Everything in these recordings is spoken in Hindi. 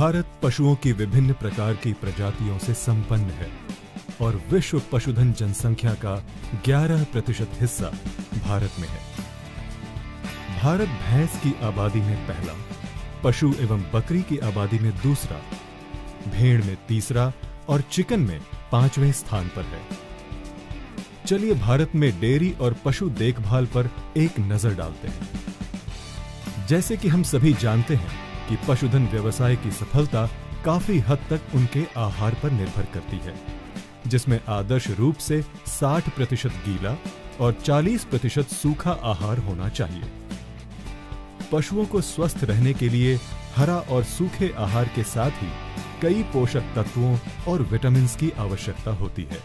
भारत पशुओं की विभिन्न प्रकार की प्रजातियों से संपन्न है और विश्व पशुधन जनसंख्या का 11% हिस्सा भारत में है। भारत भैंस की आबादी में पहला, पशु एवं बकरी की आबादी में दूसरा, भेड़ में तीसरा और चिकन में 5वें स्थान पर है। चलिए भारत में डेयरी और पशु देखभाल पर एक नजर डालते हैं। जैसे कि हम सभी जानते हैं कि पशुधन व्यवसाय की सफलता काफी हद तक उनके आहार पर निर्भर करती है, जिसमें आदर्श रूप से 60% गीला और 40% सूखा आहार होना चाहिए। पशुओं को स्वस्थ रहने के लिए हरा और सूखे आहार के साथ ही कई पोषक तत्वों और विटामिन की आवश्यकता होती है।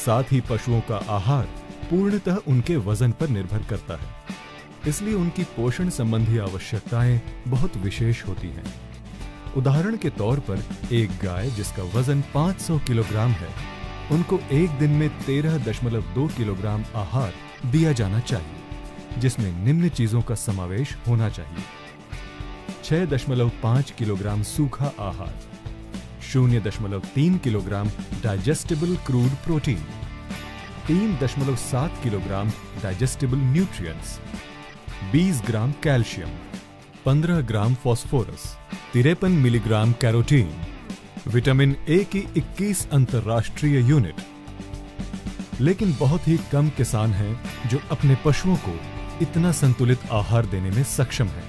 साथ ही पशुओं का आहार पूर्णतः उनके वजन पर निर्भर करता है, इसलिए उनकी पोषण संबंधी आवश्यकताएं बहुत विशेष होती हैं। उदाहरण के तौर पर एक गाय जिसका वजन 500 किलोग्राम है, उनको एक दिन में 13.2 किलोग्राम आहार दिया जाना चाहिए, जिसमें निम्न चीजों का समावेश होना चाहिए: 6.5 किलोग्राम सूखा आहार, 0.3 kilogram digestible crude protein, 3.7 kilogram digestible nutrients, 20 gram calcium, 15 gram phosphorus, 53 milligram carotene, vitamin A की 21 अंतर्राष्ट्रीय यूनिट। लेकिन बहुत ही कम किसान हैं जो अपने पशुओं को इतना संतुलित आहार देने में सक्षम हैं।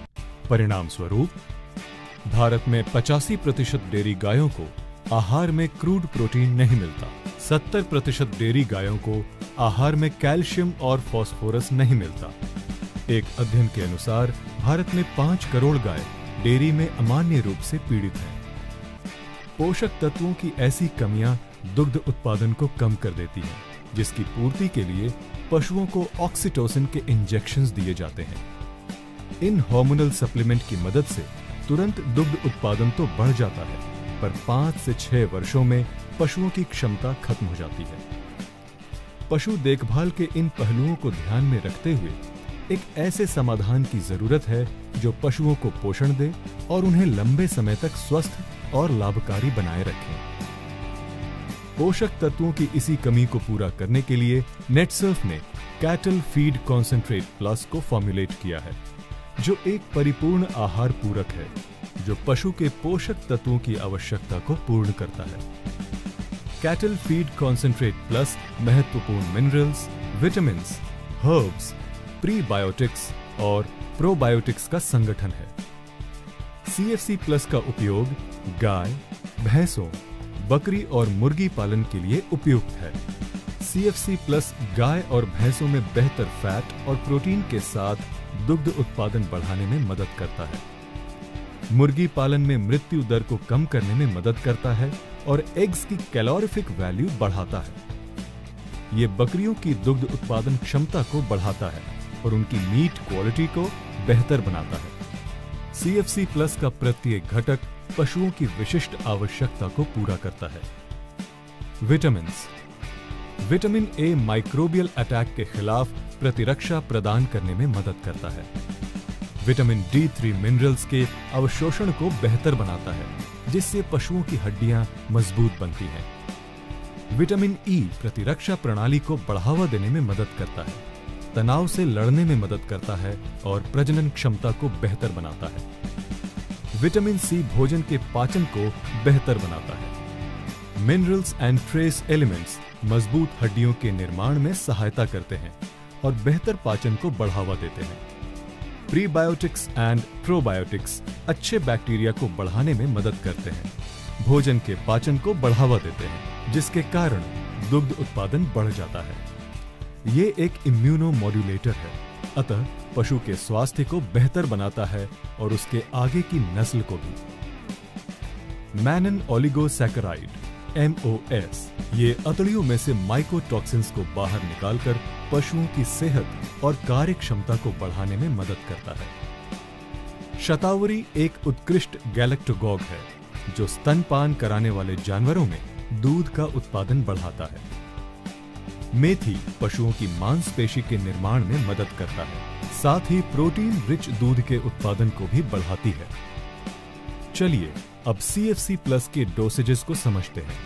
परिणाम स्वरूप भारत में 85% डेयरी गायों को आहार में क्रूड प्रोटीन नहीं मिलता, 70% डेयरी गायों को आहार में कैल्शियम और फास्फोरस नहीं मिलता। एक अध्ययन के अनुसार भारत में 5 करोड़ गाय डेयरी में अमान्य रूप से पीड़ित हैं। पोषक तत्वों की ऐसी कमियां दुग्ध उत्पादन को कम कर देती हैं, जिसकी पूर्ति के लिए पशुओं को ऑक्सीटोसिन के इंजेक्शंस दिए जाते हैं। इन हार्मोनल सप्लीमेंट की मदद से तुरंत दुग्ध उत्पादन तो बढ़ जाता है, पर 5 से 6 वर्षों में पशुओं की क्षमता खत्म हो जाती है। पशु देखभाल के इन पहलुओं को ध्यान में रखते हुए एक ऐसे समाधान की जरूरत है जो पशुओं को पोषण दे और उन्हें लंबे समय तक स्वस्थ और लाभकारी बनाए रखे। पोषक तत्वों की इसी कमी को पूरा करने के लिए नेटसर्फ ने कैटल फीड कॉन्सेंट्रेट प्लस को फॉर्मुलेट किया है, जो एक परिपूर्ण आहार पूरक है जो पशु के पोषक तत्वों की आवश्यकता को पूर्ण करता है। कैटल फीड कॉन्सेंट्रेट प्लस महत्वपूर्ण मिनरल्स, विटामिन्स, हर्ब्स, प्रीबायोटिक्स और प्रोबायोटिक्स का संगठन है। CFC प्लस का उपयोग गाय, भैंसों, बकरी और मुर्गी पालन के लिए उपयुक्त है। CFC प्लस गाय और भैंसों में बेहतर फैट और प्रोटीन के साथ दुग्ध उत्पादन बढ़ाने में मदद करता है। मुर्गी पालन में मृत्यु दर को कम करने में मदद करता है और एग्स की कैलोरीफिक वैल्यू बढ़ाता है। ये बकरियों की दुग्ध उत्पादन क्षमता को बढ़ाता है और उनकी मीट क्वालिटी को बेहतर बनाता है। CFC प्लस का प्रत्येक घटक पशुओं की विशिष्ट आवश्यकता को पूरा करता है। Vitamins. Vitamin A microbial attack के खिलाफ प्रतिरक्षा प्रदान करने में मदद करता है। विटामिन D3 मिनरल्स के अवशोषण को बेहतर बनाता है, जिससे पशुओं की हड्डियां मजबूत बनती हैं। विटामिन E प्रतिरक्षा प्रणाली को बढ़ावा देने में मदद करता है, तनाव से लड़ने में मदद करता है और प्रजनन क्षमता को बेहतर बनाता है। विटामिन C भोजन के पाचन को बेहतर बनाता है। मिनरल्स एंड ट्रेस एलिमेंट्स मजबूत हड्डियों के निर्माण में सहायता करते हैं और बेहतर पाचन को बढ़ावा देते हैं। प्रीबायोटिक्स एंड प्रोबायोटिक्स अच्छे बैक्टीरिया को बढ़ाने में मदद करते हैं, भोजन के पाचन को बढ़ावा देते हैं, जिसके कारण दुग्ध उत्पादन बढ़ जाता है। ये एक इम्यूनो मॉड्यूलेटर है, अतः पशु के स्वास्थ्य को बेहतर बनाता है और उसके आगे की नस्ल को भी। मैनन ओलिगोसैकेराइड MOS ये अतड़ियों में से माइकोटॉक्सिन्स को बाहर निकालकर पशुओं की सेहत और कार्य क्षमता को बढ़ाने में मदद करता है। शतावरी एक उत्कृष्ट गैलेक्टोगॉग है जो स्तनपान कराने वाले जानवरों में दूध का उत्पादन बढ़ाता है। मेथी पशुओं की मांसपेशी के निर्माण में मदद करता है, साथ ही प्रोटीन रिच दूध के उत्पादन को भी बढ़ाती है। चलिए अब CFC प्लस के डोसेजेस को समझते हैं।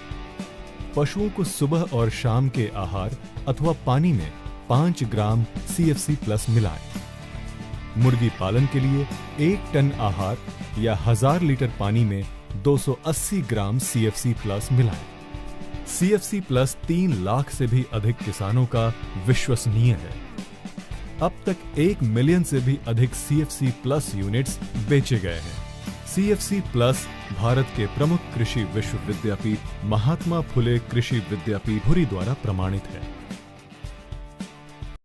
पशुओं को सुबह और शाम के आहार अथवा पानी में 5 ग्राम CFC प्लस मिलाएं। मुर्गी पालन के लिए 1 टन आहार या 1000 लीटर पानी में 280 ग्राम CFC प्लस मिलाएं। CFC प्लस 3 लाख से भी अधिक किसानों का विश्वसनीय है। अब तक 1 मिलियन से भी अधिक CFC प्लस यूनिट्स बेचे गए हैं। CFC प्लस भारत के प्रमुख कृषि विश्वविद्यापीठ महात्मा फुले कृषि विद्यापीठ धुरी द्वारा प्रमाणित है।